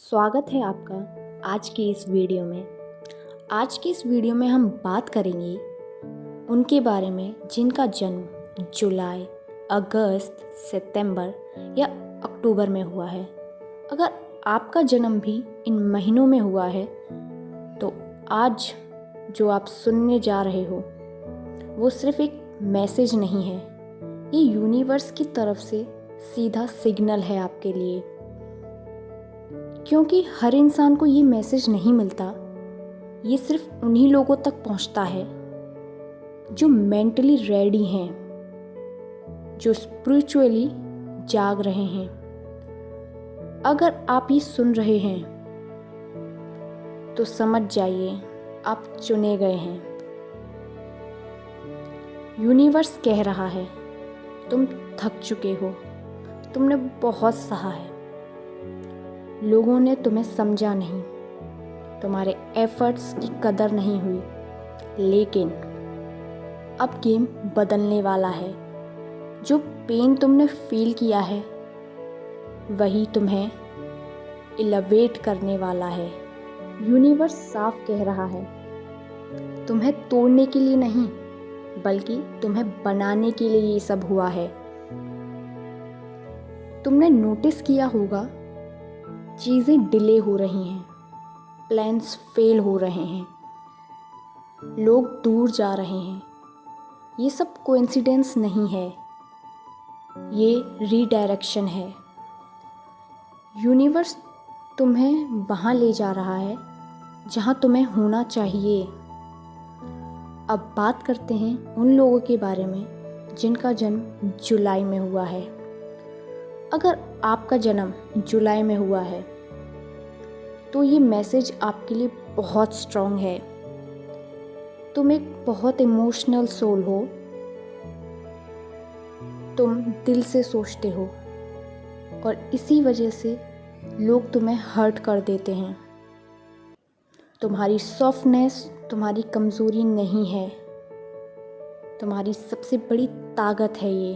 स्वागत है आपका आज की इस वीडियो में। आज की इस वीडियो में हम बात करेंगे उनके बारे में जिनका जन्म जुलाई, अगस्त, सितंबर या अक्टूबर में हुआ है। अगर आपका जन्म भी इन महीनों में हुआ है तो आज जो आप सुनने जा रहे हो वो सिर्फ एक मैसेज नहीं है, ये यूनिवर्स की तरफ से सीधा सिग्नल है आपके लिए। क्योंकि हर इंसान को ये मैसेज नहीं मिलता, ये सिर्फ उन्हीं लोगों तक पहुंचता है जो मेंटली रेडी हैं, जो स्पिरिचुअली जाग रहे हैं। अगर आप ये सुन रहे हैं तो समझ जाइए आप चुने गए हैं। यूनिवर्स कह रहा है तुम थक चुके हो, तुमने बहुत सहा है, लोगों ने तुम्हें समझा नहीं, तुम्हारे एफर्ट्स की कदर नहीं हुई, लेकिन अब गेम बदलने वाला है। जो पेन तुमने फील किया है वही तुम्हें एलिवेट करने वाला है। यूनिवर्स साफ कह रहा है तुम्हें तोड़ने के लिए नहीं बल्कि तुम्हें बनाने के लिए ये सब हुआ है। तुमने नोटिस किया होगा चीज़ें डिले हो रही हैं, प्लान्स फेल हो रहे हैं, लोग दूर जा रहे हैं। ये सब कोइंसिडेंस नहीं है, ये रीडायरेक्शन है। यूनिवर्स तुम्हें वहाँ ले जा रहा है जहाँ तुम्हें होना चाहिए। अब बात करते हैं उन लोगों के बारे में जिनका जन्म जुलाई में हुआ है। अगर आपका जन्म जुलाई में हुआ है तो ये मैसेज आपके लिए बहुत स्ट्रॉन्ग है। तुम एक बहुत इमोशनल सोल हो, तुम दिल से सोचते हो और इसी वजह से लोग तुम्हें हर्ट कर देते हैं। तुम्हारी सॉफ्टनेस तुम्हारी कमज़ोरी नहीं है, तुम्हारी सबसे बड़ी ताकत है ये।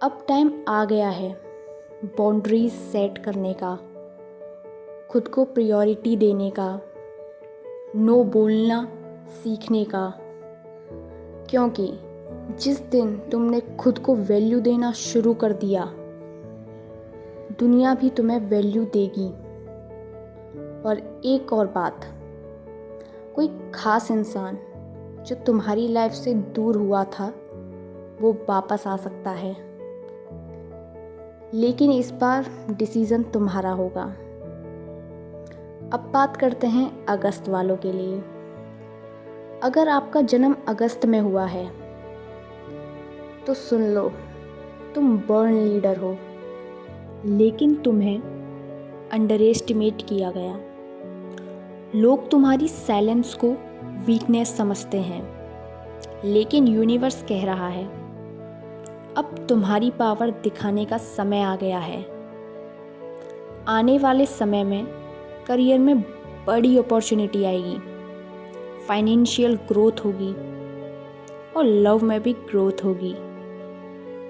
अब टाइम आ गया है बाउंड्रीज सेट करने का, खुद को प्रायोरिटी देने का, नो बोलना सीखने का। क्योंकि जिस दिन तुमने खुद को वैल्यू देना शुरू कर दिया, दुनिया भी तुम्हें वैल्यू देगी। और एक और बात, कोई खास इंसान जो तुम्हारी लाइफ से दूर हुआ था वो वापस आ सकता है, लेकिन इस बार डिसीज़न तुम्हारा होगा। अब बात करते हैं अगस्त वालों के लिए। अगर आपका जन्म अगस्त में हुआ है तो सुन लो, तुम बर्न लीडर हो, लेकिन तुम्हें अंडर एस्टिमेट किया गया। लोग तुम्हारी साइलेंस को वीकनेस समझते हैं, लेकिन यूनिवर्स कह रहा है अब तुम्हारी पावर दिखाने का समय आ गया है। आने वाले समय में करियर में बड़ी अपॉर्चुनिटी आएगी, फाइनेंशियल ग्रोथ होगी और लव में भी ग्रोथ होगी।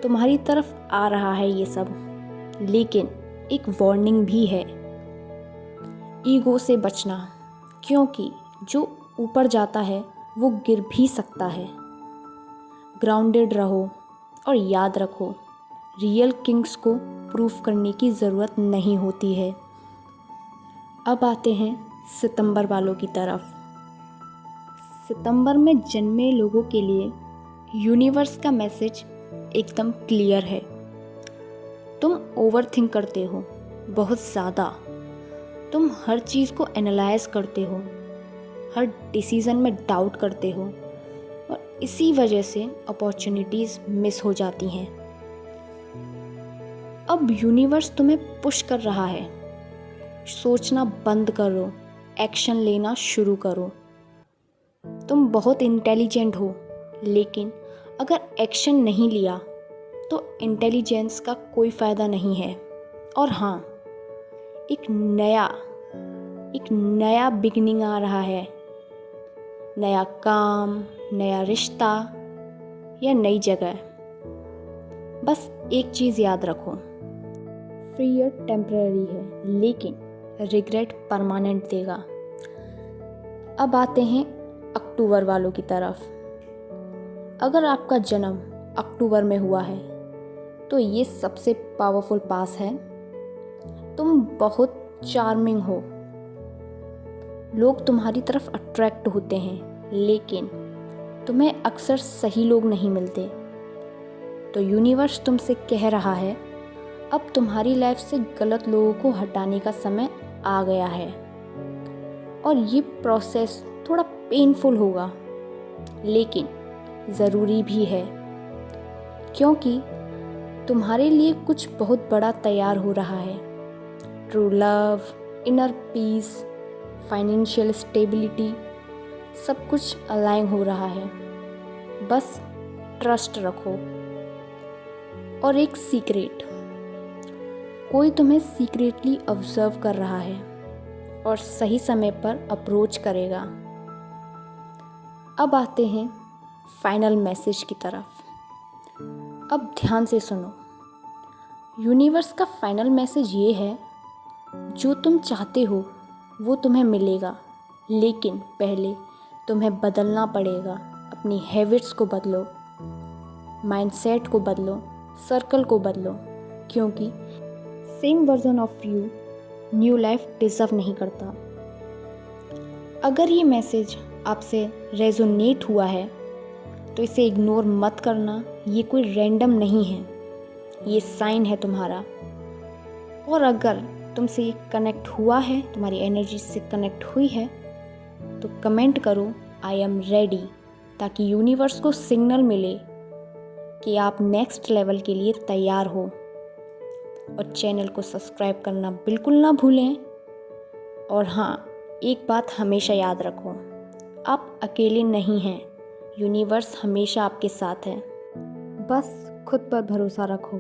तुम्हारी तरफ आ रहा है ये सब, लेकिन एक वार्निंग भी है, ईगो से बचना, क्योंकि जो ऊपर जाता है वो गिर भी सकता है। ग्राउंडेड रहो और याद रखो, रियल किंग्स को प्रूफ करने की ज़रूरत नहीं होती है। अब आते हैं सितंबर वालों की तरफ। सितंबर में जन्मे लोगों के लिए यूनिवर्स का मैसेज एकदम क्लियर है। तुम ओवरथिंक करते हो बहुत ज़्यादा, तुम हर चीज़ को एनालाइज करते हो, हर डिसीज़न में डाउट करते हो और इसी वजह से अपॉर्चुनिटीज़ मिस हो जाती हैं। अब यूनिवर्स तुम्हें पुश कर रहा है, सोचना बंद करो, एक्शन लेना शुरू करो। तुम बहुत इंटेलिजेंट हो, लेकिन अगर एक्शन नहीं लिया तो इंटेलिजेंस का कोई फ़ायदा नहीं है। और हाँ, एक नया बिगिनिंग आ रहा है, नया काम, नया रिश्ता या नई जगह। बस एक चीज़ याद रखो, फियर टेम्पररी है, लेकिन रिग्रेट परमानेंट देगा। अब आते हैं अक्टूबर वालों की तरफ। अगर आपका जन्म अक्टूबर में हुआ है तो ये सबसे पावरफुल पास है। तुम बहुत चार्मिंग हो, लोग तुम्हारी तरफ अट्रैक्ट होते हैं, लेकिन तुम्हें अक्सर सही लोग नहीं मिलते। तो यूनिवर्स तुमसे कह रहा है अब तुम्हारी लाइफ से गलत लोगों को हटाने का समय आ गया है। और ये प्रोसेस थोड़ा पेनफुल होगा, लेकिन ज़रूरी भी है, क्योंकि तुम्हारे लिए कुछ बहुत बड़ा तैयार हो रहा है। True love, inner peace, financial stability, सब कुछ अलाइन हो रहा है। बस ट्रस्ट रखो। और एक सीक्रेट, कोई तुम्हें सीक्रेटली ऑब्जर्व कर रहा है और सही समय पर अप्रोच करेगा। अब आते हैं फाइनल मैसेज की तरफ। अब ध्यान से सुनो। यूनिवर्स का फाइनल मैसेज ये है, जो तुम चाहते हो वो तुम्हें मिलेगा, लेकिन पहले तुम्हें बदलना पड़ेगा। अपनी हैबिट्स को बदलो, माइंडसेट को बदलो, सर्कल को बदलो, क्योंकि same version of you new life deserve नहीं करता। अगर ये मैसेज आपसे रेजोनेट हुआ है तो इसे इग्नोर मत करना। ये कोई रैंडम नहीं है, ये साइन है तुम्हारा। और अगर तुमसे ये कनेक्ट हुआ है, तुम्हारी एनर्जी से कनेक्ट हुई है, तो कमेंट करो आई एम रेडी, ताकि यूनिवर्स को सिग्नल मिले कि आप नेक्स्ट लेवल के लिए तैयार हो। और चैनल को सब्सक्राइब करना बिल्कुल ना भूलें। और हाँ, एक बात हमेशा याद रखो, आप अकेले नहीं हैं, यूनिवर्स हमेशा आपके साथ है। बस खुद पर भरोसा रखो।